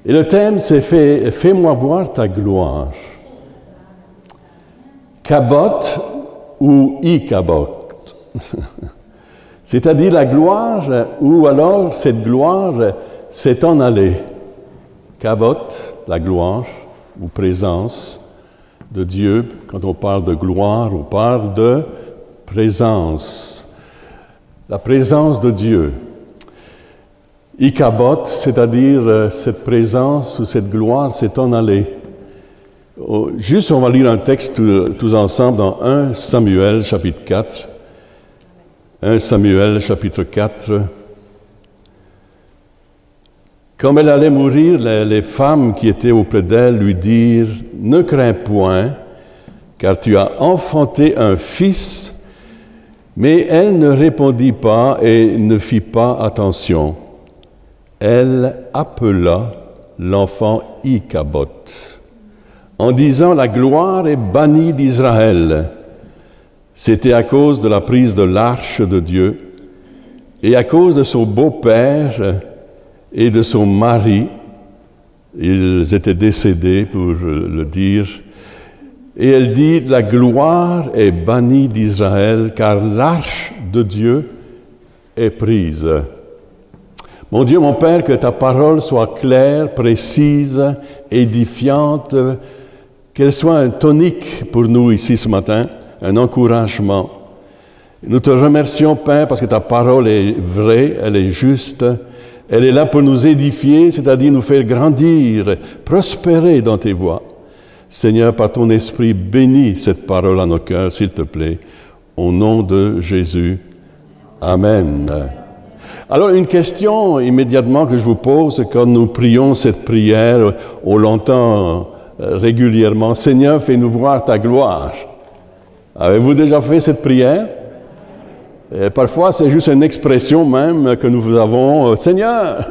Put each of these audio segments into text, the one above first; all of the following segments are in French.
Et le thème, c'est Fais-moi voir ta gloire. Kabot ou Ikabot. C'est-à-dire la gloire, ou alors cette gloire s'est en allée. Kabot, la gloire ou présence de Dieu. Quand on parle de gloire, on parle de présence. La présence de Dieu. Ikabot, c'est-à-dire cette présence ou cette gloire s'est en allée. Juste, on va lire un texte tous ensemble dans 1 Samuel, chapitre 4. 1 Samuel, chapitre 4. Comme elle allait mourir, les femmes qui étaient auprès d'elle lui dirent « Ne crains point, car tu as enfanté un fils. » Mais elle ne répondit pas et ne fit pas attention. Elle appela l'enfant Ikabot, en disant « La gloire est bannie d'Israël. » C'était à cause de la prise de l'arche de Dieu et à cause de son beau-père et de son mari. Ils étaient décédés, pour le dire. Et elle dit, la gloire est bannie d'Israël, car l'arche de Dieu est prise. Mon Dieu, mon Père, que ta parole soit claire, précise, édifiante, qu'elle soit un tonique pour nous ici ce matin, un encouragement. Nous te remercions, Père, parce que ta parole est vraie, elle est juste, elle est là pour nous édifier, c'est-à-dire nous faire grandir, prospérer dans tes voies. Seigneur, par ton esprit, bénis cette parole à nos cœurs, s'il te plaît, au nom de Jésus. Amen. Alors, une question immédiatement que je vous pose quand nous prions cette prière, on l'entend régulièrement, Seigneur, fais-nous voir ta gloire. Avez-vous déjà fait cette prière? Et parfois, c'est juste une expression même que nous avons, Seigneur,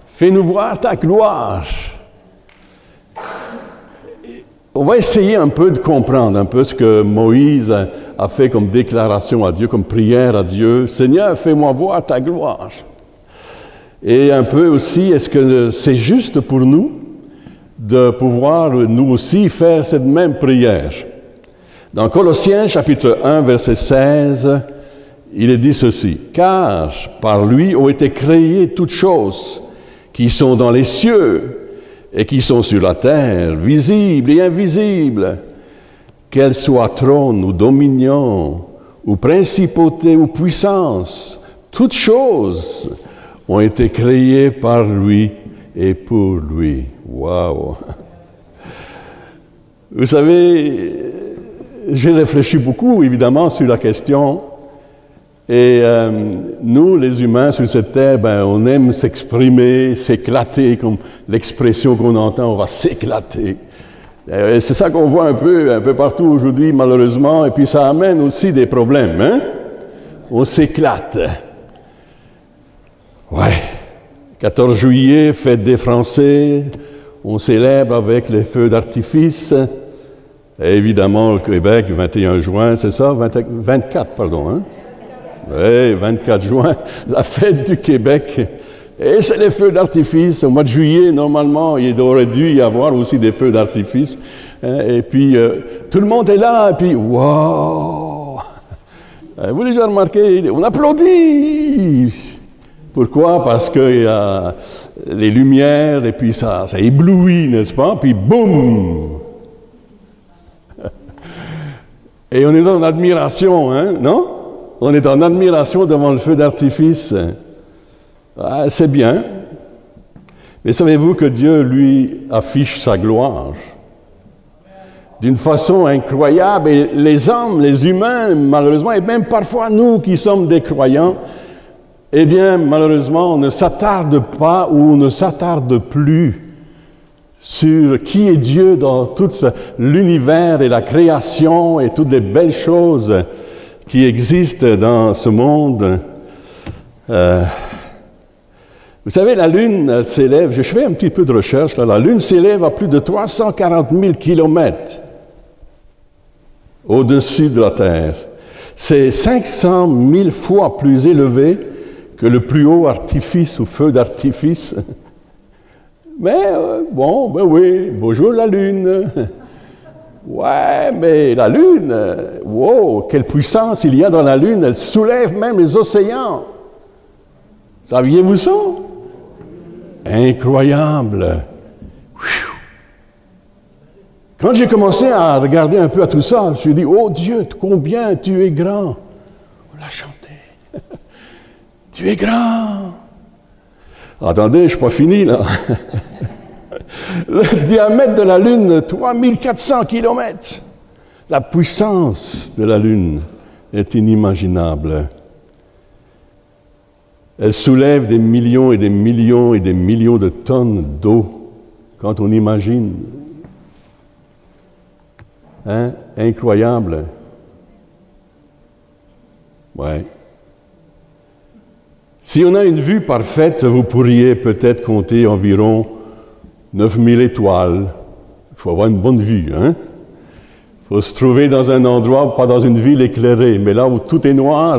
fais-nous voir ta gloire. On va essayer un peu de comprendre un peu ce que Moïse a fait comme déclaration à Dieu, comme prière à Dieu. Seigneur, fais-moi voir ta gloire. Et un peu aussi, est-ce que c'est juste pour nous de pouvoir nous aussi faire cette même prière? Dans Colossiens chapitre 1, verset 16, il est dit ceci. « Car par lui ont été créées toutes choses qui sont dans les cieux, et qui sont sur la terre, visibles et invisibles, qu'elles soient trône ou dominion, ou principauté ou puissance, toutes choses ont été créées par lui et pour lui. » Wow! Vous savez, j'ai réfléchi beaucoup, évidemment, sur la question. Et nous, les humains sur cette terre, on aime s'exprimer, s'éclater, comme l'expression qu'on entend, on va s'éclater. C'est ça qu'on voit un peu partout aujourd'hui, malheureusement, et puis ça amène aussi des problèmes, hein? On s'éclate. Ouais. 14 juillet, fête des Français, on célèbre avec les feux d'artifice. Et évidemment, au Québec, 21 juin, c'est ça? 24, pardon, hein? Oui, 24 juin, la fête du Québec. Et c'est les feux d'artifice. Au mois de juillet, normalement, il aurait dû y avoir aussi des feux d'artifice. Et puis, tout le monde est là, et puis, wow! Vous avez déjà remarqué, on applaudit! Pourquoi? Parce qu'il y a les lumières, et puis ça éblouit, n'est-ce pas? Puis, boum! Et on est en admiration, hein, non? On est en admiration devant le feu d'artifice. Ah, c'est bien. Mais savez-vous que Dieu, lui, affiche sa gloire d'une façon incroyable. Et les hommes, les humains, malheureusement, et même parfois nous qui sommes des croyants, eh bien, malheureusement, on ne s'attarde pas ou on ne s'attarde plus sur qui est Dieu dans tout l'univers et la création et toutes les belles choses qui existent dans ce monde. Vous savez, la Lune, elle s'élève, je fais un petit peu de recherche, là, la Lune s'élève à plus de 340 000 kilomètres au-dessus de la Terre. C'est 500 000 fois plus élevé que le plus haut artifice ou feu d'artifice Mais bon, ben oui, bonjour la Lune. Ouais, mais la Lune, wow, quelle puissance il y a dans la Lune, elle soulève même les océans. Saviez-vous ça? Incroyable. Quand j'ai commencé à regarder un peu à tout ça, je me suis dit, oh Dieu, combien tu es grand. On l'a chanté. Tu es grand. Attendez, je ne suis pas fini là. Le diamètre de la Lune, 3400 km. La puissance de la Lune est inimaginable. Elle soulève des millions et des millions et des millions de tonnes d'eau. Quand on imagine. Hein? Incroyable. Ouais. Si on a une vue parfaite, vous pourriez peut-être compter environ 9000 étoiles. Il faut avoir une bonne vue, hein? Il faut se trouver dans un endroit, pas dans une ville éclairée, mais là où tout est noir.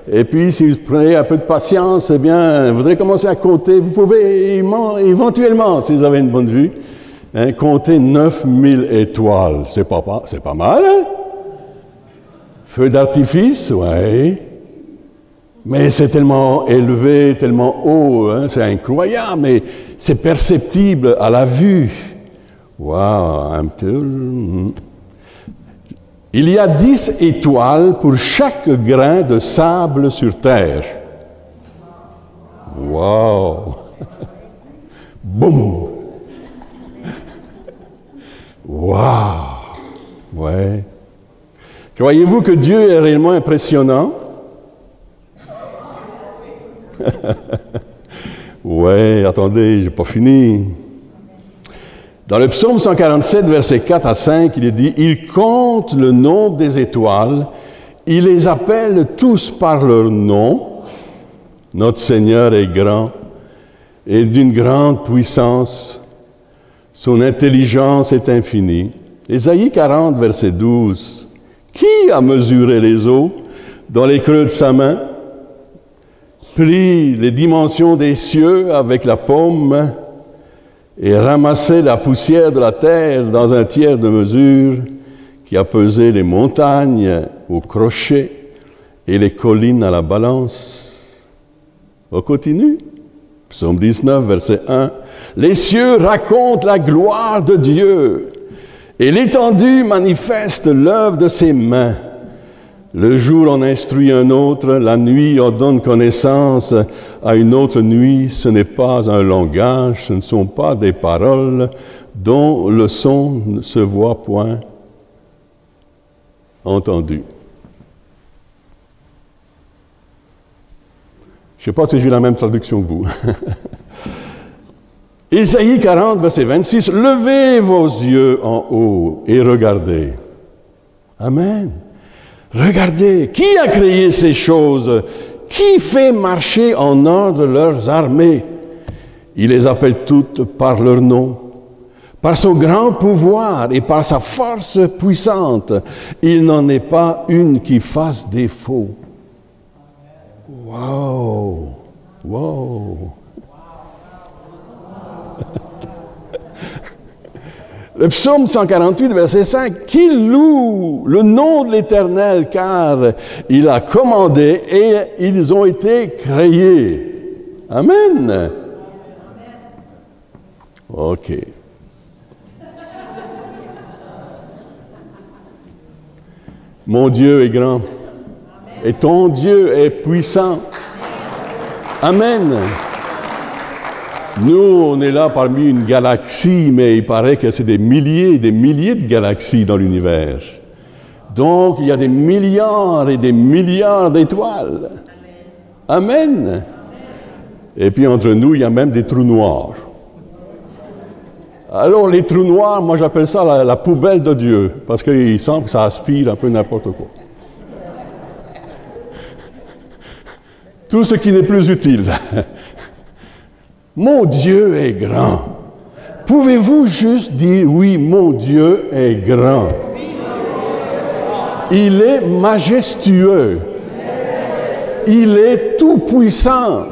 Et puis, si vous prenez un peu de patience, eh bien, vous allez commencer à compter. Vous pouvez éventuellement, si vous avez une bonne vue, hein, compter 9000 étoiles. C'est pas mal, hein? Feu d'artifice, oui. Mais c'est tellement élevé, tellement haut, hein, c'est incroyable, mais c'est perceptible à la vue. Wow, un peu. Il y a 10 étoiles pour chaque grain de sable sur Terre. Wow! Boum! Wow! Ouais. Croyez-vous que Dieu est réellement impressionnant? Ouais, attendez, j'ai pas fini. Dans le psaume 147, versets 4 à 5, il est dit « Il compte le nombre des étoiles, il les appelle tous par leur nom. Notre Seigneur est grand et d'une grande puissance. Son intelligence est infinie. » Ésaïe 40, verset 12. « Qui a mesuré les eaux dans les creux de sa main, pris les dimensions des cieux avec la paume, et ramassé la poussière de la terre dans un tiers de mesure, qui a pesé les montagnes au crochet et les collines à la balance. » On continue. Psaume 19, verset 1. « Les cieux racontent la gloire de Dieu, et l'étendue manifeste l'œuvre de ses mains. Le jour en instruit un autre, la nuit en donne connaissance à une autre nuit. Ce n'est pas un langage, ce ne sont pas des paroles dont le son ne se voit point entendu. » Je ne sais pas si j'ai la même traduction que vous. Ésaïe 40, verset 26. « Levez vos yeux en haut et regardez. » Amen. Regardez, qui a créé ces choses? Qui fait marcher en ordre leurs armées? Il les appelle toutes par leur nom. Par son grand pouvoir et par sa force puissante, il n'en est pas une qui fasse défaut. Wow! Wow! Le psaume 148, verset 5, « Qu'il loue le nom de l'Éternel, car il a commandé et ils ont été créés. » Amen. OK. Mon Dieu est grand. Et ton Dieu est puissant. Amen. Nous, on est là parmi une galaxie, mais il paraît que c'est des milliers et des milliers de galaxies dans l'univers. Donc, il y a des milliards et des milliards d'étoiles. Amen. Amen. Et puis, entre nous, il y a même des trous noirs. Alors, les trous noirs, moi, j'appelle ça la poubelle de Dieu, parce qu'il semble que ça aspire un peu n'importe quoi. Tout ce qui n'est plus utile. Mon Dieu est grand. Pouvez-vous juste dire, oui, mon Dieu est grand. Il est majestueux. Il est tout puissant.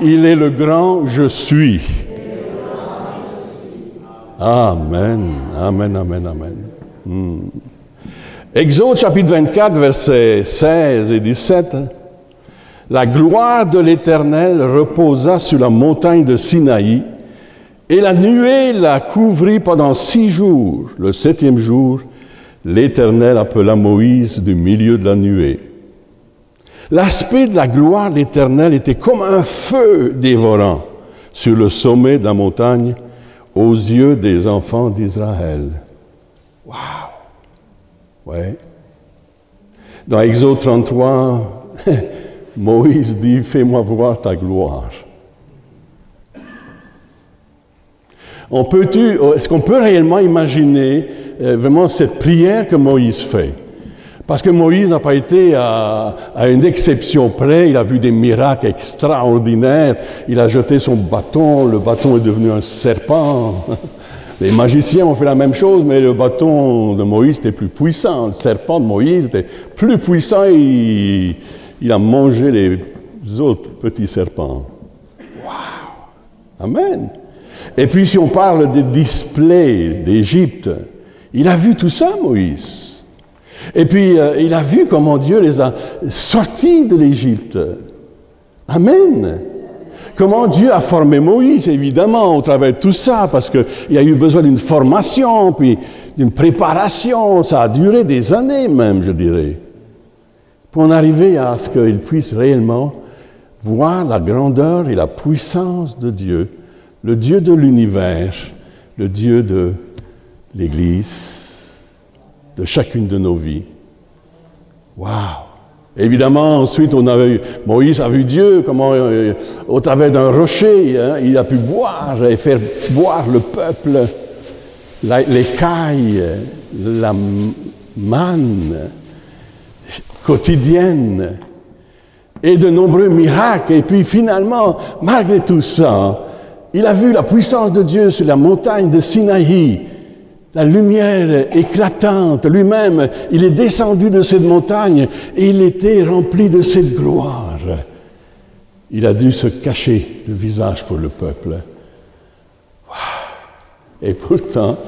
Il est le grand je suis. Amen, amen, amen, amen. Exode chapitre 24, versets 16 et 17. La gloire de l'Éternel reposa sur la montagne de Sinaï, et la nuée la couvrit pendant 6 jours. Le 7e jour, l'Éternel appela Moïse du milieu de la nuée. L'aspect de la gloire de l'Éternel était comme un feu dévorant sur le sommet de la montagne aux yeux des enfants d'Israël. Waouh! Ouais. Dans Exode 33, Moïse dit, « Fais-moi voir ta gloire. » Est-ce qu'on peut réellement imaginer vraiment cette prière que Moïse fait? Parce que Moïse n'a pas été à une exception près, il a vu des miracles extraordinaires, il a jeté son bâton, le bâton est devenu un serpent. Les magiciens ont fait la même chose, mais le bâton de Moïse était plus puissant, le serpent de Moïse était plus puissant, il a mangé les autres petits serpents. Waouh! Amen! Et puis, si on parle des displays d'Égypte, il a vu tout ça, Moïse. Et puis, il a vu comment Dieu les a sortis de l'Égypte. Amen. Comment Dieu a formé Moïse, évidemment, au travers de tout ça, parce qu'il y a eu besoin d'une formation, puis d'une préparation. Ça a duré des années même, je dirais, pour en arriver à ce qu'il puisse réellement voir la grandeur et la puissance de Dieu, le Dieu de l'univers, le Dieu de l'Église, de chacune de nos vies. Waouh! Évidemment, ensuite, Moïse a vu Dieu, comment, au travers d'un rocher, il a pu boire et faire boire le peuple, l'écaille, la manne quotidienne, et de nombreux miracles. Et puis finalement, malgré tout ça, il a vu la puissance de Dieu sur la montagne de Sinaï, la lumière éclatante. Lui-même, il est descendu de cette montagne et il était rempli de cette gloire. Il a dû se cacher le visage pour le peuple. Et pourtant,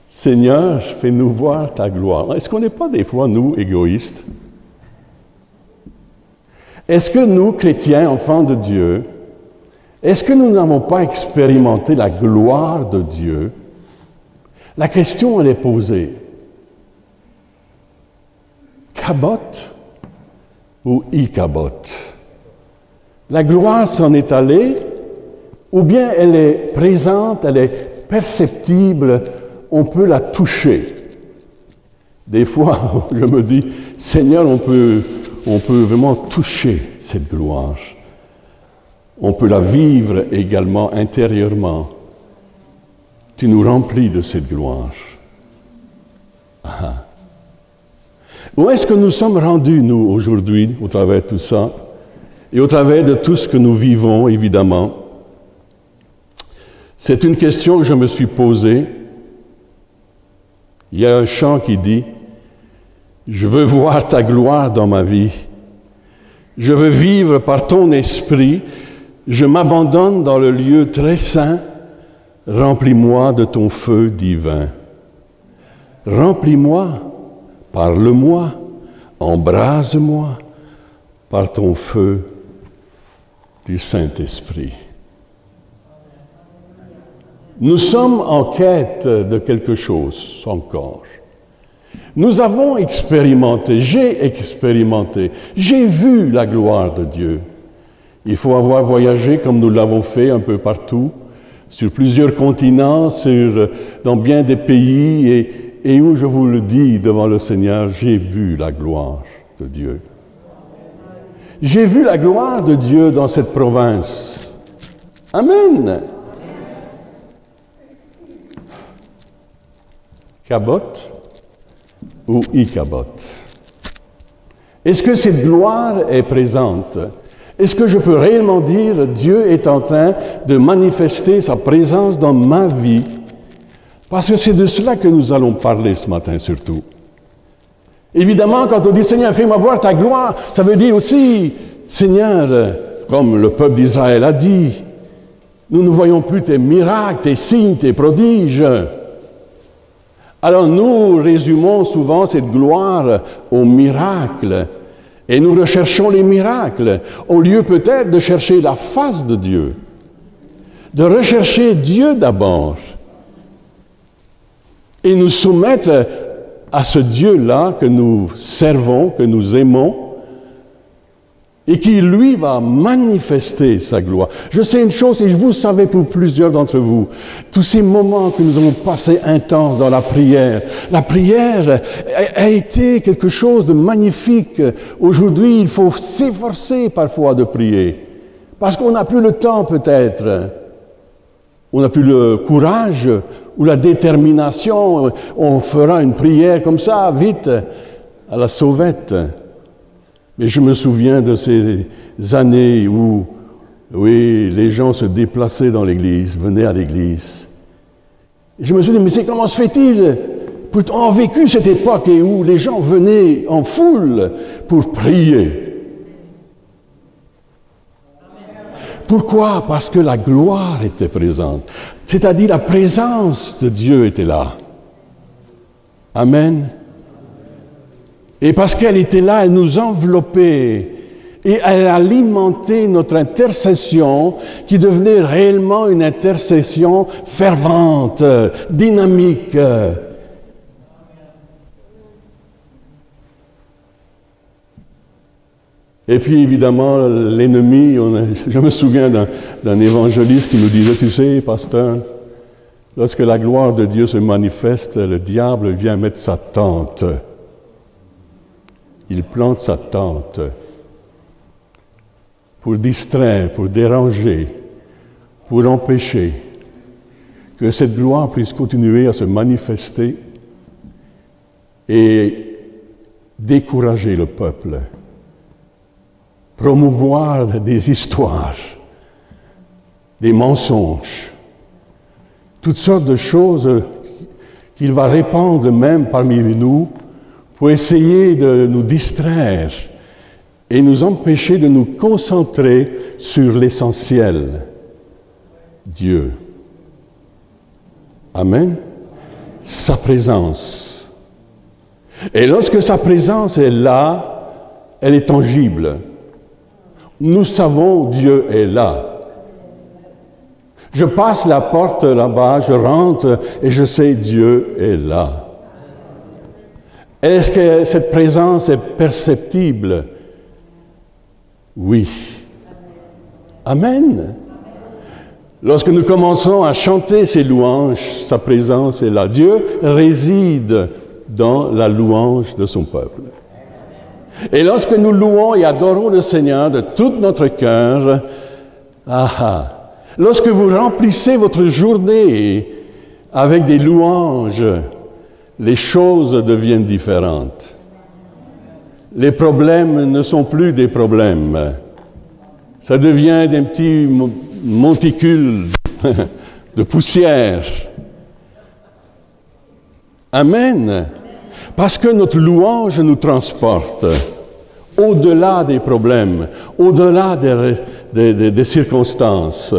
Seigneur, fais-nous voir ta gloire. Est-ce qu'on n'est pas des fois, nous, égoïstes? Est-ce que nous, chrétiens, enfants de Dieu, est-ce que nous n'avons pas expérimenté la gloire de Dieu? La question, elle est posée. Kabot ou Ikabot? La gloire s'en est allée, ou bien elle est présente, elle est perceptible, on peut la toucher. Des fois, je me dis, Seigneur, on peut vraiment toucher cette gloire. On peut la vivre également intérieurement. Tu nous remplis de cette gloire. Ah. Où est-ce que nous sommes rendus, nous, aujourd'hui, au travers de tout ça, et au travers de tout ce que nous vivons, évidemment? C'est une question que je me suis posée. Il y a un chant qui dit « Je veux voir ta gloire dans ma vie. Je veux vivre par ton esprit. Je m'abandonne dans le lieu très saint. Remplis-moi de ton feu divin. Remplis-moi, parle-moi, embrase-moi par ton feu du Saint-Esprit. » Nous sommes en quête de quelque chose encore. Nous avons expérimenté, j'ai vu la gloire de Dieu. Il faut avoir voyagé comme nous l'avons fait un peu partout, sur plusieurs continents, dans bien des pays, et où je vous le dis devant le Seigneur, j'ai vu la gloire de Dieu. J'ai vu la gloire de Dieu dans cette province. Amen. Kabot ou Ikabot? Est-ce que cette gloire est présente? Est-ce que je peux réellement dire Dieu est en train de manifester sa présence dans ma vie? Parce que c'est de cela que nous allons parler ce matin surtout. Évidemment, quand on dit Seigneur, fais-moi voir ta gloire, ça veut dire aussi Seigneur, comme le peuple d'Israël a dit, Nous ne voyons plus tes miracles, tes signes, tes prodiges. Alors nous résumons souvent cette gloire aux miracles et nous recherchons les miracles au lieu peut-être de chercher la face de Dieu, de rechercher Dieu d'abord et nous soumettre à ce Dieu-là que nous servons, que nous aimons, et qui, lui, va manifester sa gloire. Je sais une chose, et vous savez pour plusieurs d'entre vous, tous ces moments que nous avons passés intenses dans la prière a été quelque chose de magnifique. Aujourd'hui, il faut s'efforcer parfois de prier, parce qu'on n'a plus le temps peut-être, on n'a plus le courage ou la détermination, on fera une prière comme ça, vite, à la sauvette. Mais je me souviens de ces années où, oui, les gens se déplaçaient dans l'église, venaient à l'église. Et je me suis dit, mais comment se fait-il pour avoir vécu cette époque où les gens venaient en foule pour prier? Pourquoi? Parce que la gloire était présente. C'est-à-dire la présence de Dieu était là. Amen. Et parce qu'elle était là, elle nous enveloppait et elle alimentait notre intercession qui devenait réellement une intercession fervente, dynamique. Et puis évidemment, l'ennemi, je me souviens d'un évangéliste qui nous disait, tu sais, pasteur, lorsque la gloire de Dieu se manifeste, le diable vient mettre sa tente. Il plante sa tente pour distraire, pour déranger, pour empêcher que cette gloire puisse continuer à se manifester et décourager le peuple, promouvoir des histoires, des mensonges, toutes sortes de choses qu'il va répandre même parmi nous pour essayer de nous distraire et nous empêcher de nous concentrer sur l'essentiel, Dieu. Amen. Sa présence. Et lorsque sa présence est là, elle est tangible. Nous savons Dieu est là. Je passe la porte là-bas, je rentre et je sais Dieu est là. Est-ce que cette présence est perceptible? Oui. Amen. Lorsque nous commençons à chanter ses louanges, sa présence est là. Dieu réside dans la louange de son peuple. Et lorsque nous louons et adorons le Seigneur de tout notre cœur, lorsque vous remplissez votre journée avec des louanges, les choses deviennent différentes. Les problèmes ne sont plus des problèmes. Ça devient des petits monticules de poussière. Amen. Parce que notre louange nous transporte au-delà des problèmes, au-delà des circonstances.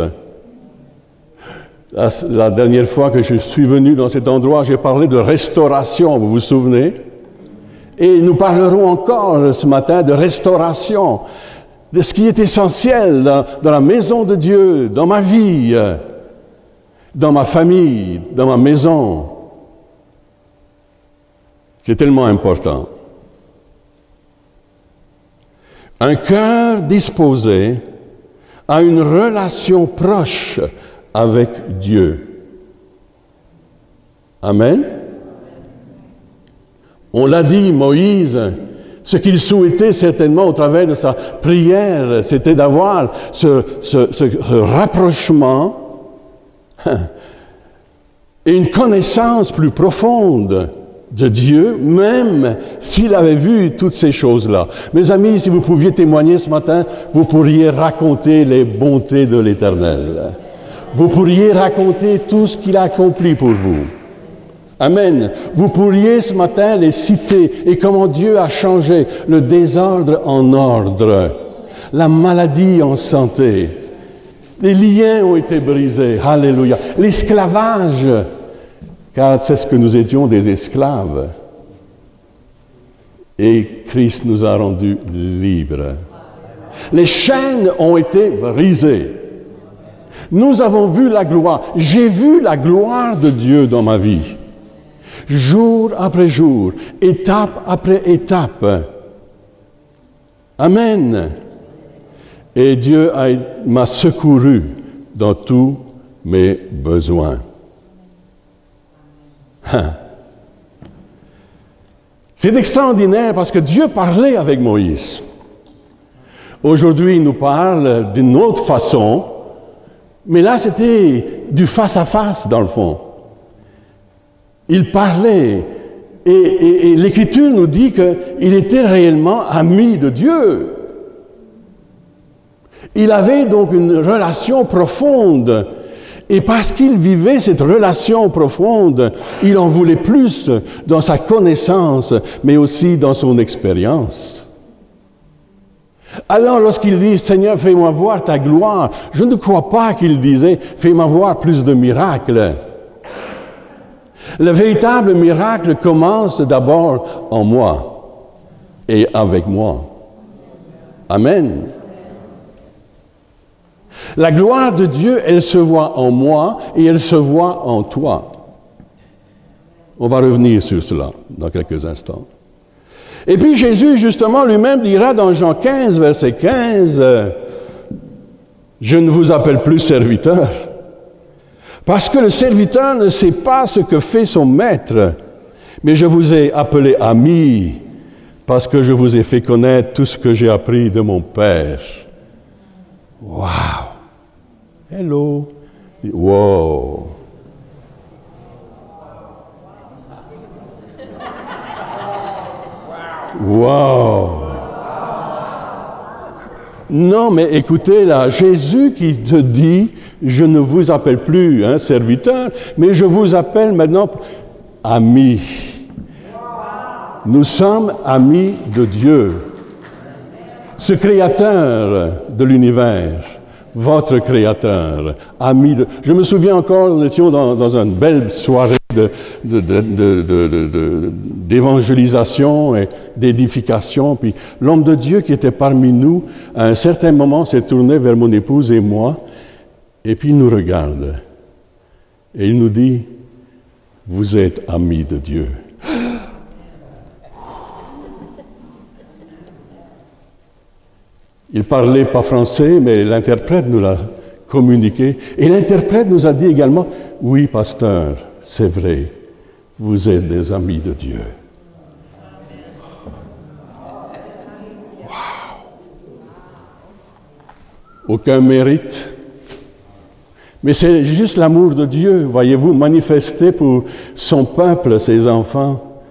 La dernière fois que je suis venu dans cet endroit, j'ai parlé de restauration, vous vous souvenez? Et nous parlerons encore ce matin de restauration, de ce qui est essentiel dans la maison de Dieu, dans ma vie, dans ma famille, dans ma maison. C'est tellement important. Un cœur disposé à une relation proche avec Dieu. Amen. On l'a dit, Moïse, ce qu'il souhaitait certainement au travers de sa prière, c'était d'avoir ce rapprochement et une connaissance plus profonde de Dieu, même s'il avait vu toutes ces choses-là. Mes amis, si vous pouviez témoigner ce matin, vous pourriez raconter les bontés de l'Éternel. Vous pourriez raconter tout ce qu'il a accompli pour vous. Amen. Vous pourriez ce matin les citer et comment Dieu a changé le désordre en ordre, la maladie en santé, Les liens ont été brisés. Alléluia. L'esclavage, car c'est ce que nous étions, des esclaves. Et Christ nous a rendus libres. Les chaînes ont été brisées. Nous avons vu la gloire. J'ai vu la gloire de Dieu dans ma vie. Jour après jour, étape après étape. Amen. Et Dieu m'a secouru dans tous mes besoins. C'est extraordinaire parce que Dieu parlait avec Moïse. Aujourd'hui, il nous parle d'une autre façon, mais là, c'était du face-à-face, dans le fond. Il parlait, et l'Écriture nous dit qu'il était réellement ami de Dieu. Il avait donc une relation profonde, et parce qu'il vivait cette relation profonde, il en voulait plus dans sa connaissance, mais aussi dans son expérience. Alors, lorsqu'il dit « Seigneur, fais-moi voir ta gloire », je ne crois pas qu'il disait « Fais-moi voir plus de miracles ». Le véritable miracle commence d'abord en moi et avec moi. Amen. La gloire de Dieu, elle se voit en moi et elle se voit en toi. On va revenir sur cela dans quelques instants. Et puis Jésus, justement, lui-même dira dans Jean 15, verset 15, « Je ne vous appelle plus serviteur, parce que le serviteur ne sait pas ce que fait son maître, mais je vous ai appelé ami, parce que je vous ai fait connaître tout ce que j'ai appris de mon Père. » Wow! Hello! Wow! Wow! Non, mais écoutez là, Jésus qui te dit, je ne vous appelle plus serviteur, mais je vous appelle maintenant ami. Nous sommes amis de Dieu, ce créateur de l'univers, votre créateur, ami de... Je me souviens encore, nous étions dans une belle soirée d'évangélisation et d'édification, puis l'homme de Dieu qui était parmi nous, à un certain moment, s'est tourné vers mon épouse et moi, et puis il nous regarde, et il nous dit, « Vous êtes amis de Dieu. » Il parlait pas français, mais l'interprète nous l'a communiqué. Et l'interprète nous a dit également, « Oui, pasteur, c'est vrai, vous êtes des amis de Dieu. » Wow. Aucun mérite, mais c'est juste l'amour de Dieu, voyez-vous, manifesté pour son peuple, ses enfants.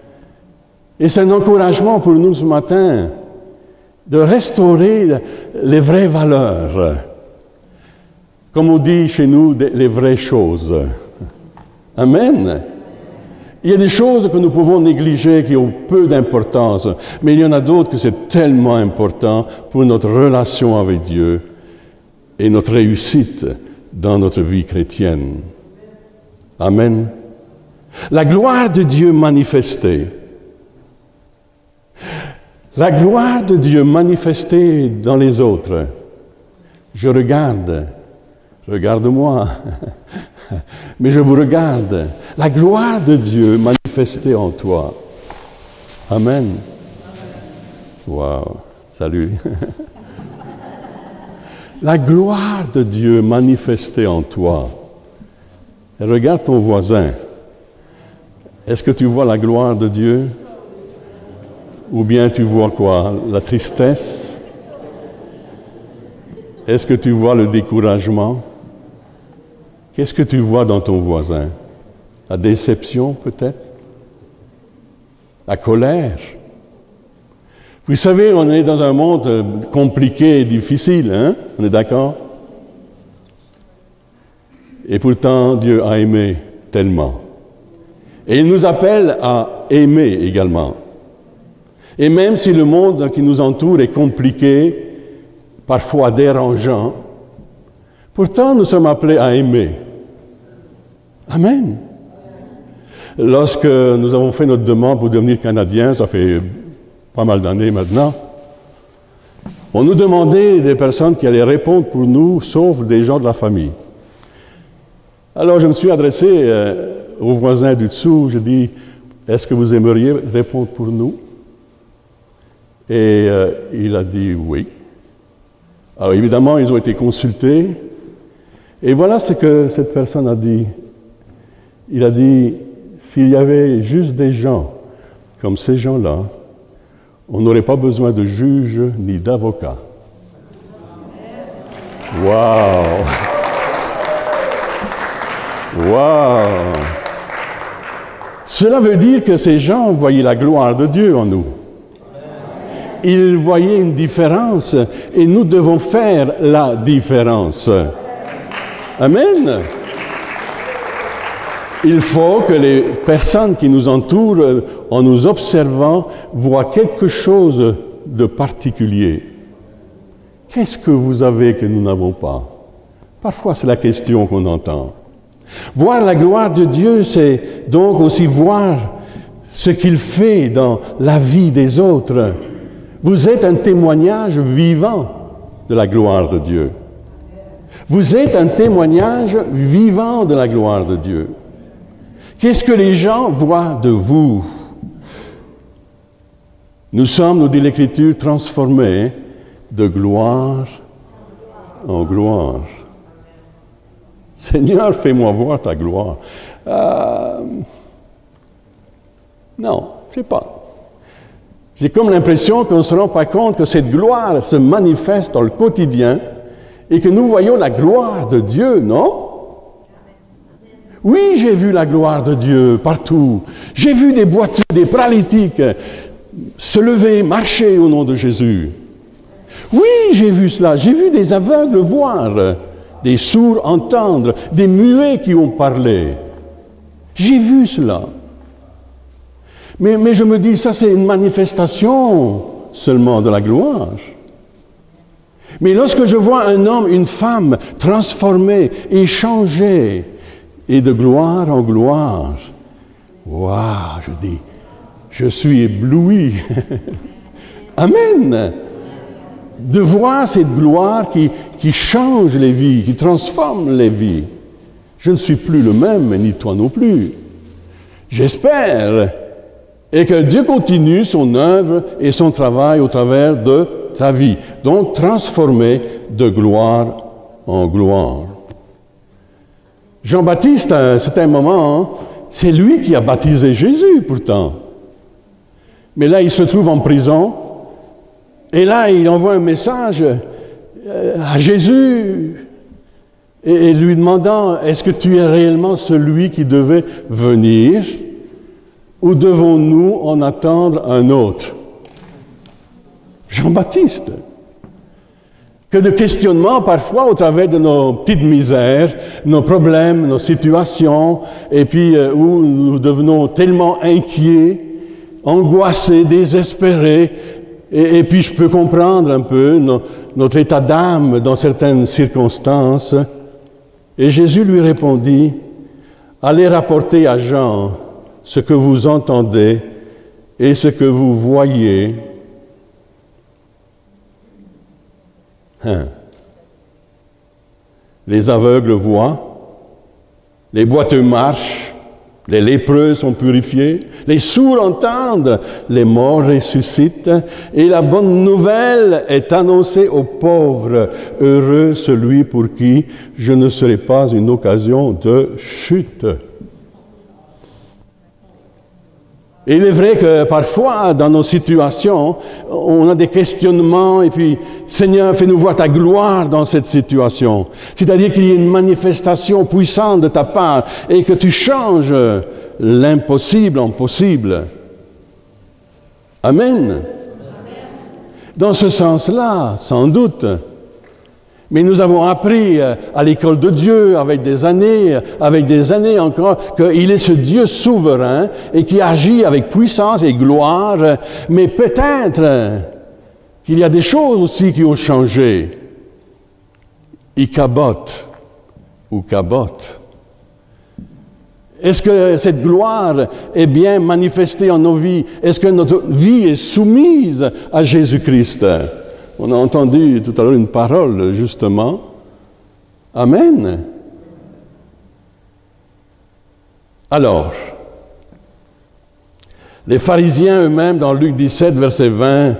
Et c'est un encouragement pour nous ce matin de restaurer les vraies valeurs. Comme on dit chez nous, les vraies choses. Amen. Il y a des choses que nous pouvons négliger, qui ont peu d'importance, mais il y en a d'autres que c'est tellement important pour notre relation avec Dieu et notre réussite dans notre vie chrétienne. Amen. La gloire de Dieu manifestée. La gloire de Dieu manifestée dans les autres. Je regarde-moi, mais je vous regarde. La gloire de Dieu manifestée en toi. Amen. Wow, salut. La gloire de Dieu manifestée en toi. Et regarde ton voisin. Est-ce que tu vois la gloire de Dieu? Ou bien tu vois quoi? La tristesse? Est-ce que tu vois le découragement? Qu'est-ce que tu vois dans ton voisin? La déception peut-être? La colère? Vous savez, on est dans un monde compliqué et difficile, hein? On est d'accord? Et pourtant, Dieu a aimé tellement. Et il nous appelle à aimer également. Et même si le monde qui nous entoure est compliqué, parfois dérangeant, Pourtant, nous sommes appelés à aimer. Amen. Lorsque nous avons fait notre demande pour devenir Canadiens, ça fait pas mal d'années maintenant, on nous demandait des personnes qui allaient répondre pour nous, sauf des gens de la famille. Alors je me suis adressé au voisin du dessous, je dis, est-ce que vous aimeriez répondre pour nous? Et il a dit oui. Alors évidemment, ils ont été consultés, et voilà ce que cette personne a dit. Il a dit, s'il y avait juste des gens comme ces gens-là, on n'aurait pas besoin de juges ni d'avocats. Wow! Wow! Cela veut dire que ces gens voyaient la gloire de Dieu en nous. Ils voyaient une différence et nous devons faire la différence. Amen! Il faut que les personnes qui nous entourent, en nous observant, voient quelque chose de particulier. Qu'est-ce que vous avez que nous n'avons pas? Parfois, c'est la question qu'on entend. Voir la gloire de Dieu, c'est donc aussi voir ce qu'il fait dans la vie des autres. Vous êtes un témoignage vivant de la gloire de Dieu. Vous êtes un témoignage vivant de la gloire de Dieu. Qu'est-ce que les gens voient de vous? Nous sommes, nous dit l'Écriture, transformés de gloire en gloire. Seigneur, fais-moi voir ta gloire. Non, je sais pas. J'ai comme l'impression qu'on ne se rend pas compte que cette gloire se manifeste dans le quotidien et que nous voyons la gloire de Dieu, non? Oui, j'ai vu la gloire de Dieu partout. J'ai vu des boiteux, des paralytiques se lever, marcher au nom de Jésus. Oui, j'ai vu cela. J'ai vu des aveugles voir, des sourds entendre, des muets qui ont parlé. J'ai vu cela. Mais je me dis, ça c'est une manifestation seulement de la gloire. Mais lorsque je vois un homme, une femme transformés et changés, et de gloire en gloire, waouh, je dis, je suis ébloui. Amen. De voir cette gloire qui change les vies, qui transforme les vies. Je ne suis plus le même, ni toi non plus. J'espère. Et que Dieu continue son œuvre et son travail au travers de ta vie. Donc, transformé de gloire en gloire. Jean-Baptiste, à un certain moment, c'est lui qui a baptisé Jésus, pourtant. Mais là, il se trouve en prison. Et là, il envoie un message à Jésus et lui demandant, est-ce que tu es réellement celui qui devait venir ou devons-nous en attendre un autre? Jean-Baptiste. Que de questionnements parfois au travers de nos petites misères, nos problèmes, nos situations, et puis où nous devenons tellement inquiets, angoissés, désespérés, et puis je peux comprendre un peu notre état d'âme dans certaines circonstances. Et Jésus lui répondit, « Allez rapporter à Jean ce que vous entendez et ce que vous voyez. » Les aveugles voient, les boiteux marchent, les lépreux sont purifiés, les sourds entendent, les morts ressuscitent, et la bonne nouvelle est annoncée aux pauvres. Heureux celui pour qui je ne serai pas une occasion de chute. Et il est vrai que parfois, dans nos situations, on a des questionnements et puis, Seigneur, fais-nous voir ta gloire dans cette situation. C'est-à-dire qu'il y a une manifestation puissante de ta part et que tu changes l'impossible en possible. Amen. Dans ce sens-là, sans doute. Mais nous avons appris à l'école de Dieu, avec des années encore, qu'il est ce Dieu souverain et qui agit avec puissance et gloire. Mais peut-être qu'il y a des choses aussi qui ont changé. Ichabod, ou cabote? Est-ce que cette gloire est bien manifestée en nos vies? Est-ce que notre vie est soumise à Jésus-Christ? On a entendu tout à l'heure une parole, justement. Amen. Alors, les pharisiens eux-mêmes, dans Luc 17, verset 20,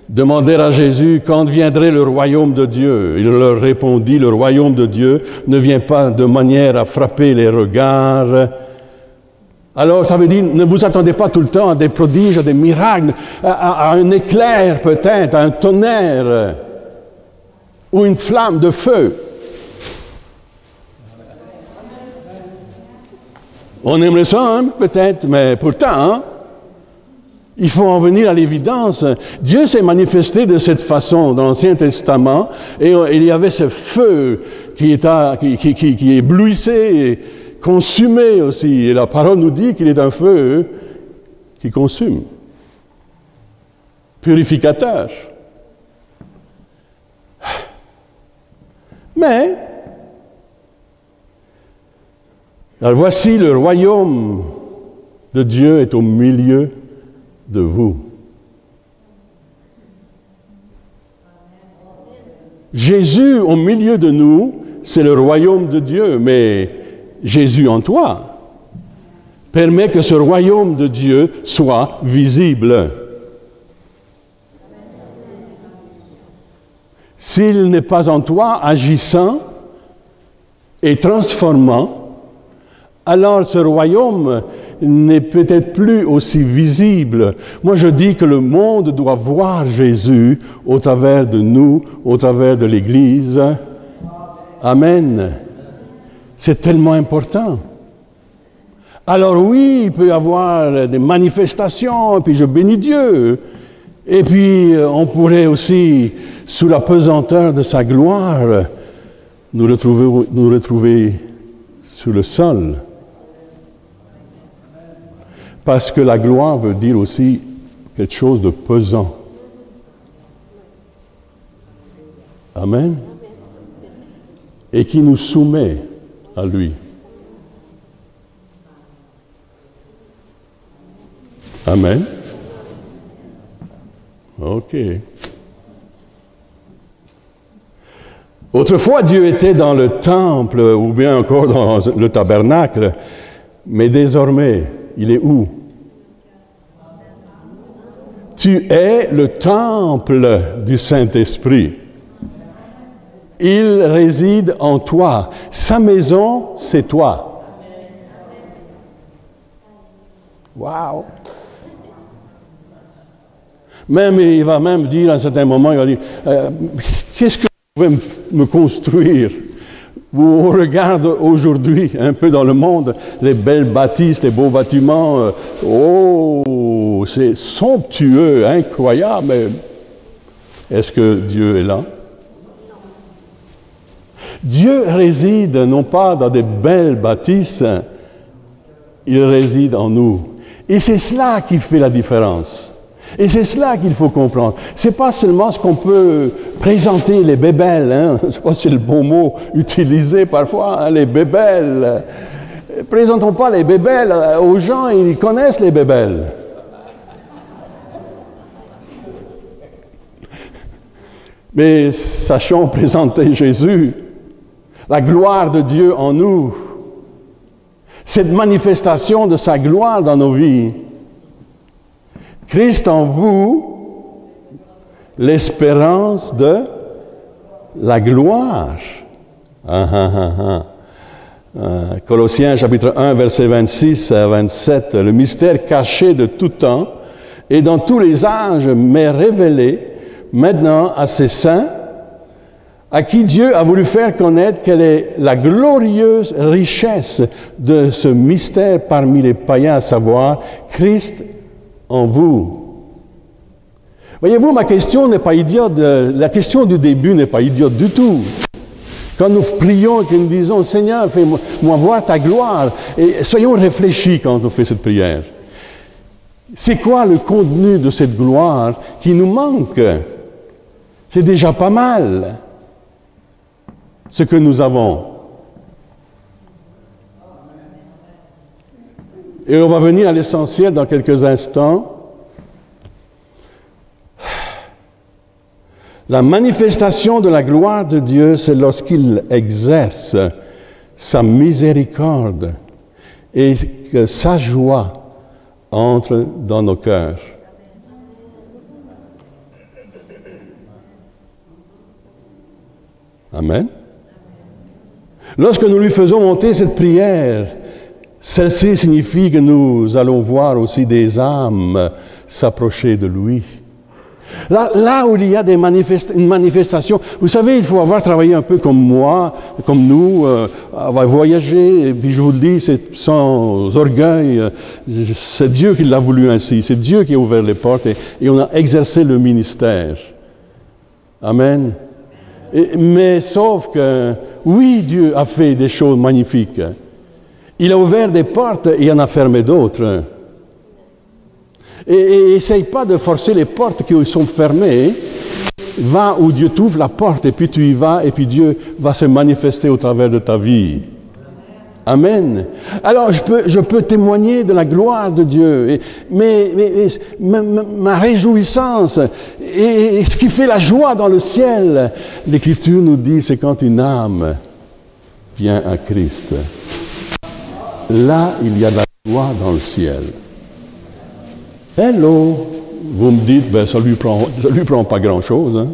demandèrent à Jésus quand viendrait le royaume de Dieu. Il leur répondit, le royaume de Dieu ne vient pas de manière à frapper les regards. Alors, ça veut dire, ne vous attendez pas tout le temps à des prodiges, à des miracles, à un éclair peut-être, à un tonnerre, ou une flamme de feu. On aimerait ça, hein, peut-être, mais pourtant, hein, il faut en venir à l'évidence. Dieu s'est manifesté de cette façon dans l'Ancien Testament, et il y avait ce feu qui éblouissait et consumait aussi. Et la parole nous dit qu'il est un feu qui consume, purificateur. Mais, alors voici le royaume de Dieu est au milieu de vous. Jésus au milieu de nous, c'est le royaume de Dieu, mais Jésus en toi permet que ce royaume de Dieu soit visible. S'il n'est pas en toi, agissant et transformant, alors ce royaume n'est peut-être plus aussi visible. Moi, je dis que le monde doit voir Jésus au travers de nous, au travers de l'Église. Amen. C'est tellement important. Alors oui, il peut y avoir des manifestations, et puis je bénis Dieu. Et puis, on pourrait aussi, sous la pesanteur de sa gloire, nous retrouver sur le sol. Parce que la gloire veut dire aussi quelque chose de pesant. Amen. Et qui nous soumet à lui. Amen. OK. Autrefois, Dieu était dans le temple, ou bien encore dans le tabernacle, mais désormais, il est où? Tu es le temple du Saint-Esprit. Il réside en toi. Sa maison, c'est toi. Wow! Même, il va même dire à un certain moment, il va dire, qu'est-ce que vous pouvez me construire? On regarde aujourd'hui, un peu dans le monde, les belles bâtisses, les beaux bâtiments. Oh, c'est somptueux, incroyable, mais est-ce que Dieu est là? Dieu réside non pas dans des belles bâtisses, il réside en nous. Et c'est cela qui fait la différence. Et c'est cela qu'il faut comprendre. C'est pas seulement ce qu'on peut présenter, les bébelles, hein. Je sais pas si c'est le bon mot utilisé parfois, hein, les bébelles. Présentons pas les bébelles aux gens, ils connaissent les bébelles. Mais sachons présenter Jésus, la gloire de Dieu en nous, cette manifestation de sa gloire dans nos vies. Christ en vous, l'espérance de la gloire. Colossiens chapitre 1, versets 26 à 27. Le mystère caché de tout temps et dans tous les âges m'est révélé maintenant à ses saints, à qui Dieu a voulu faire connaître quelle est la glorieuse richesse de ce mystère parmi les païens, à savoir Christ en vous. Voyez-vous, ma question n'est pas idiote. La question du début n'est pas idiote du tout. Quand nous prions et que nous disons, Seigneur, fais-moi voir ta gloire, et soyons réfléchis quand on fait cette prière. C'est quoi le contenu de cette gloire qui nous manque? C'est déjà pas mal ce que nous avons. Et on va venir à l'essentiel dans quelques instants. La manifestation de la gloire de Dieu, c'est lorsqu'il exerce sa miséricorde et que sa joie entre dans nos cœurs. Amen. Lorsque nous lui faisons monter cette prière, celle-ci signifie que nous allons voir aussi des âmes s'approcher de lui. Là où il y a une manifestation, vous savez, il faut avoir travaillé un peu comme moi, comme nous, avoir voyagé, et puis je vous le dis, c'est sans orgueil, c'est Dieu qui l'a voulu ainsi, c'est Dieu qui a ouvert les portes et on a exercé le ministère. Amen. Mais sauf que, oui, Dieu a fait des choses magnifiques. Il a ouvert des portes et il en a fermé d'autres. Et essaye pas de forcer les portes qui sont fermées. Va où Dieu t'ouvre la porte et puis tu y vas et puis Dieu va se manifester au travers de ta vie. Amen. Alors, je peux témoigner de la gloire de Dieu, mais ma réjouissance et ce qui fait la joie dans le ciel, l'Écriture nous dit, c'est quand une âme vient à Christ. Là, il y a de la joie dans le ciel. Hello! Vous me dites, ben ça lui prend pas grand-chose, hein?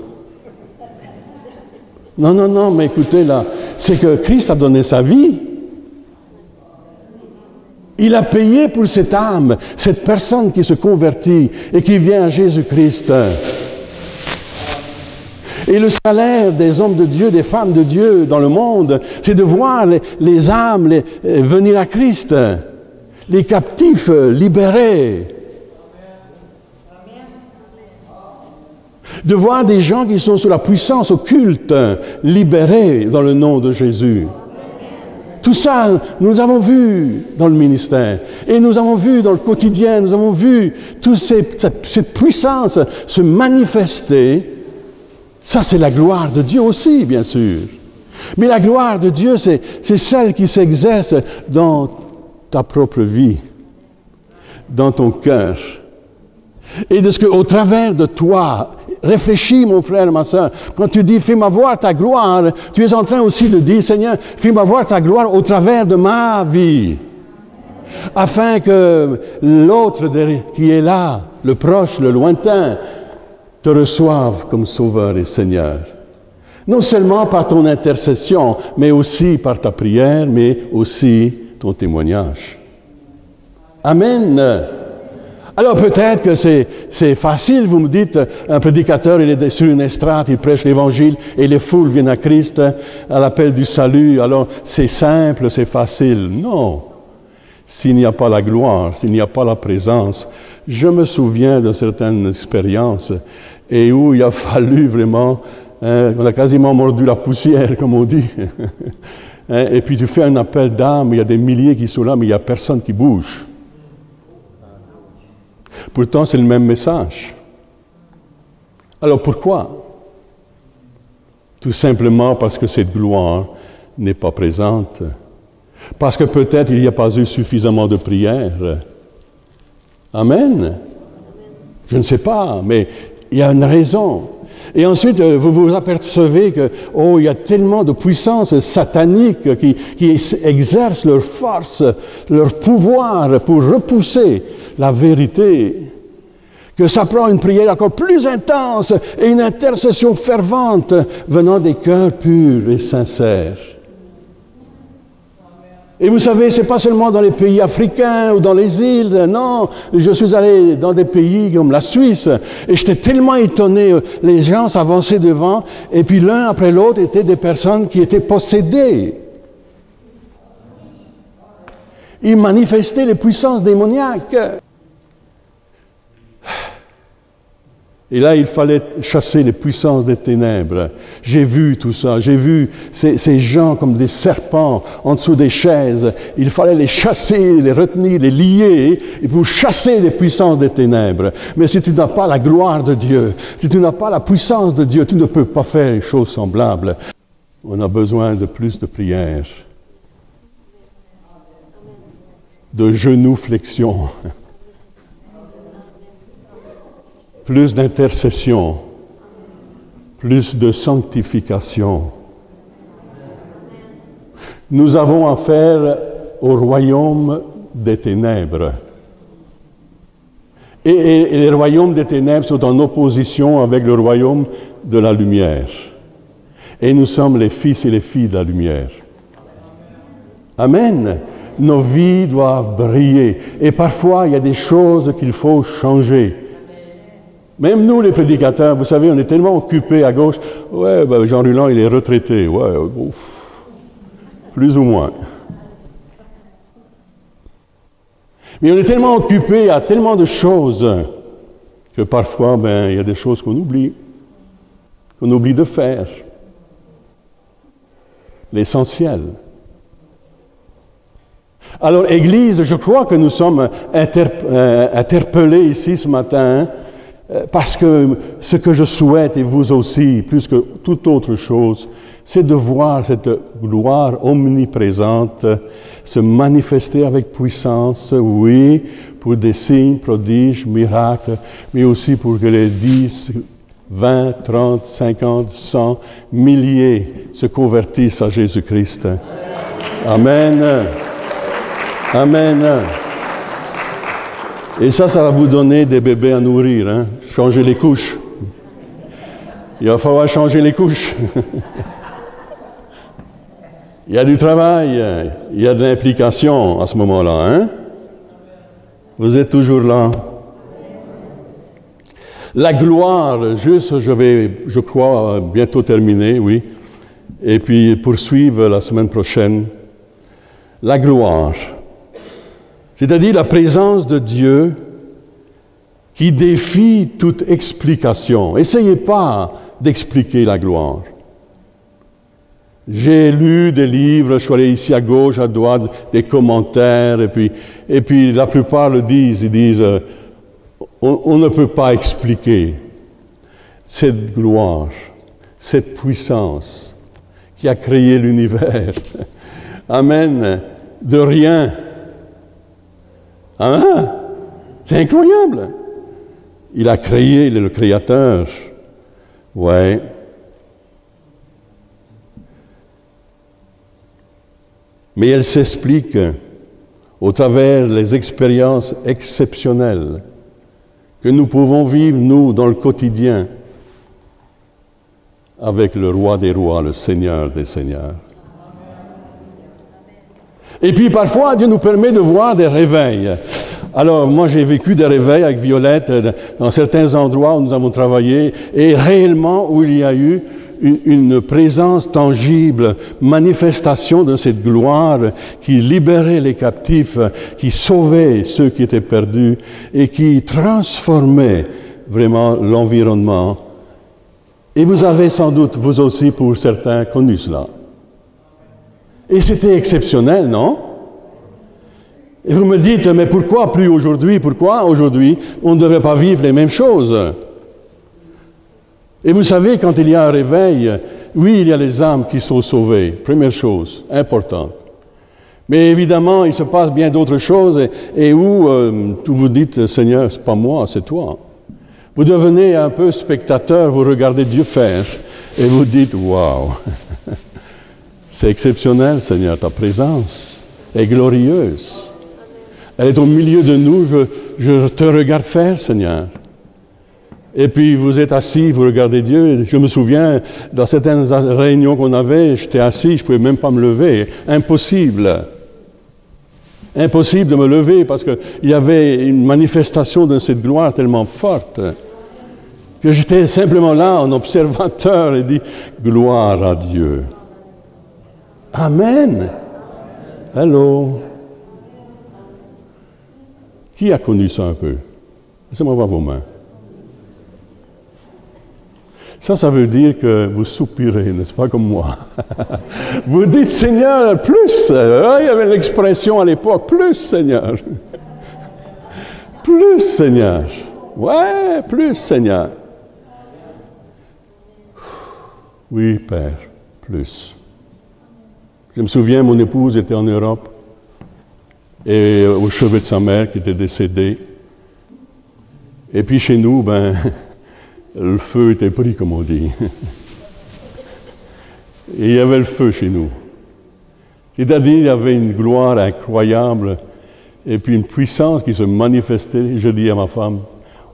Non, mais écoutez là, c'est que Christ a donné sa vie. Il a payé pour cette âme, cette personne qui se convertit et qui vient à Jésus-Christ. Et le salaire des hommes de Dieu, des femmes de Dieu dans le monde, c'est de voir les âmes venir à Christ, les captifs libérés. De voir des gens qui sont sous la puissance occulte libérés dans le nom de Jésus. Tout ça, nous avons vu dans le ministère. Et nous avons vu dans le quotidien, nous avons vu toute cette puissance se manifester. Ça, c'est la gloire de Dieu aussi, bien sûr. Mais la gloire de Dieu, c'est celle qui s'exerce dans ta propre vie, dans ton cœur. Et de ce qu'au travers de toi, réfléchis, mon frère, ma soeur, quand tu dis « fais-moi voir ta gloire », tu es en train aussi de dire « Seigneur, fais-moi voir ta gloire au travers de ma vie », afin que l'autre qui est là, le proche, le lointain, te reçoive comme Sauveur et Seigneur. Non seulement par ton intercession, mais aussi par ta prière, mais aussi ton témoignage. Amen. Alors peut-être que c'est facile, vous me dites, un prédicateur, il est sur une estrade, il prêche l'Évangile et les foules viennent à Christ à l'appel du salut, alors c'est simple, c'est facile. Non. S'il n'y a pas la gloire, s'il n'y a pas la présence, je me souviens de certaines expériences et où il a fallu vraiment, on a quasiment mordu la poussière, comme on dit. Et puis tu fais un appel d'âme, il y a des milliers qui sont là, mais il n'y a personne qui bouge. Pourtant, c'est le même message. Alors pourquoi? Tout simplement parce que cette gloire n'est pas présente. Parce que peut-être il n'y a pas eu suffisamment de prières. Amen. Je ne sais pas, mais il y a une raison. Et ensuite, vous vous apercevez que, il y a tellement de puissances sataniques qui exercent leur force, leur pouvoir pour repousser la vérité, que ça prend une prière encore plus intense et une intercession fervente venant des cœurs purs et sincères. Et vous savez, c'est pas seulement dans les pays africains ou dans les îles, non. Je suis allé dans des pays comme la Suisse et j'étais tellement étonné. Les gens s'avançaient devant et puis l'un après l'autre étaient des personnes qui étaient possédées. Ils manifestaient les puissances démoniaques. Et là, il fallait chasser les puissances des ténèbres. J'ai vu tout ça. J'ai vu ces gens comme des serpents en dessous des chaises. Il fallait les chasser, les retenir, les lier, et pour chasser les puissances des ténèbres. Mais si tu n'as pas la gloire de Dieu, si tu n'as pas la puissance de Dieu, tu ne peux pas faire une chose semblable. On a besoin de plus de prières. de genuflexion, plus d'intercession, plus de sanctification. Nous avons affaire au royaume des ténèbres. Et les royaumes des ténèbres sont en opposition avec le royaume de la lumière. Et nous sommes les fils et les filles de la lumière. Amen. Nos vies doivent briller. Et parfois, il y a des choses qu'il faut changer. Même nous, les prédicateurs, vous savez, on est tellement occupés à gauche. Ouais, ben Jean Ruland, il est retraité. Ouais, ouf. Plus ou moins. Mais on est tellement occupés à tellement de choses que parfois, il y a des choses qu'on oublie de faire. L'essentiel. Alors, Église, je crois que nous sommes interpellés ici ce matin parce que ce que je souhaite, et vous aussi, plus que toute autre chose, c'est de voir cette gloire omniprésente se manifester avec puissance, oui, pour des signes, prodiges, miracles, mais aussi pour que les 10, 20, 30, 50, 100, milliers se convertissent à Jésus-Christ. Amen. Amen. Et ça va vous donner des bébés à nourrir, hein? Changer les couches. Il va falloir changer les couches. Il y a du travail, il y a de l'implication à ce moment-là, hein? Vous êtes toujours là. La gloire, juste, je crois, bientôt terminer, oui, et puis poursuivre la semaine prochaine. La gloire, c'est-à-dire la présence de Dieu qui défie toute explication. Essayez pas d'expliquer la gloire. J'ai lu des livres, je suis allé ici à gauche, à droite, des commentaires, et puis la plupart le disent, ils disent, on ne peut pas expliquer cette gloire, cette puissance qui a créé l'univers. Amen. De rien. Hein? C'est incroyable. Il a créé, il est le créateur. Ouais. Mais elle s'explique au travers des expériences exceptionnelles que nous pouvons vivre, nous, dans le quotidien, avec le roi des rois, le Seigneur des seigneurs. Et puis parfois, Dieu nous permet de voir des réveils. Alors, moi, j'ai vécu des réveils avec Violette dans certains endroits où nous avons travaillé, et réellement où il y a eu une présence tangible, manifestation de cette gloire qui libérait les captifs, qui sauvait ceux qui étaient perdus et qui transformait vraiment l'environnement. Et vous avez sans doute, vous aussi, pour certains, connu cela. Et c'était exceptionnel, non? Et vous me dites, mais pourquoi plus aujourd'hui? Pourquoi aujourd'hui on ne devrait pas vivre les mêmes choses? Et vous savez, quand il y a un réveil, oui, il y a les âmes qui sont sauvées, première chose, importante. Mais évidemment, il se passe bien d'autres choses et où vous dites, Seigneur, c'est pas moi, c'est toi. Vous devenez un peu spectateur, vous regardez Dieu faire et vous dites, waouh, c'est exceptionnel, Seigneur, ta présence est glorieuse. Elle est au milieu de nous, je te regarde faire, Seigneur. Et puis vous êtes assis, vous regardez Dieu. Je me souviens, dans certaines réunions qu'on avait, j'étais assis, je ne pouvais même pas me lever. Impossible. Impossible de me lever parce qu'il y avait une manifestation de cette gloire tellement forte que j'étais simplement là en observateur et dit « Gloire à Dieu ». Amen. Allô. Qui a connu ça un peu? Laissez-moi voir vos mains. Ça veut dire que vous soupirez, n'est-ce pas, comme moi? Vous dites, Seigneur, plus. Il y avait l'expression à l'époque, plus, Seigneur. Plus, Seigneur. Ouais, plus, Seigneur. Oui, Père, plus. Je me souviens, mon épouse était en Europe. et au chevet de sa mère qui était décédée. Et puis chez nous, ben, le feu était pris, comme on dit. Et il y avait le feu chez nous. C'est-à-dire, il y avait une gloire incroyable et puis une puissance qui se manifestait. Je dis à ma femme,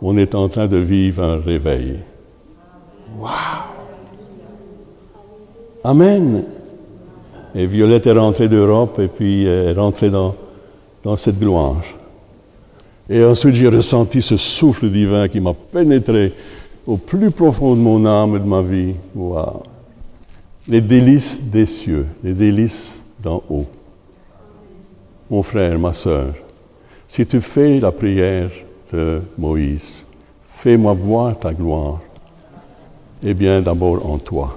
on est en train de vivre un réveil. Waouh! Amen! Et Violette est rentrée d'Europe et puis est rentrée dans cette gloire. Et ensuite, j'ai ressenti ce souffle divin qui m'a pénétré au plus profond de mon âme et de ma vie. Waouh! Les délices des cieux, les délices d'en haut. Mon frère, ma sœur, si tu fais la prière de Moïse, fais-moi voir ta gloire. Eh bien, d'abord en toi.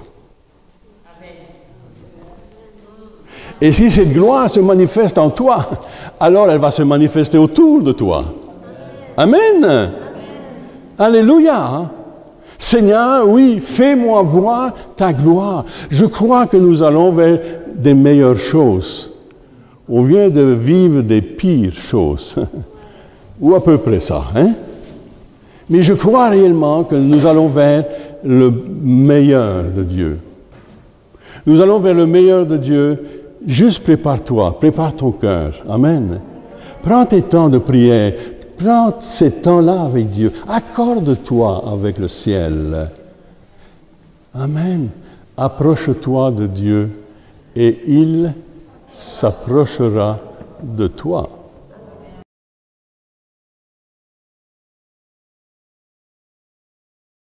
Et si cette gloire se manifeste en toi, alors elle va se manifester autour de toi. Amen. Amen. Alléluia. Hein? Seigneur, oui, fais-moi voir ta gloire. Je crois que nous allons vers des meilleures choses. On vient de vivre des pires choses. Ou à peu près ça. Hein? Mais je crois réellement que nous allons vers le meilleur de Dieu. Nous allons vers le meilleur de Dieu. Juste prépare-toi, prépare ton cœur. Amen. Prends tes temps de prière. Prends ces temps-là avec Dieu. Accorde-toi avec le ciel. Amen. Approche-toi de Dieu et il s'approchera de toi.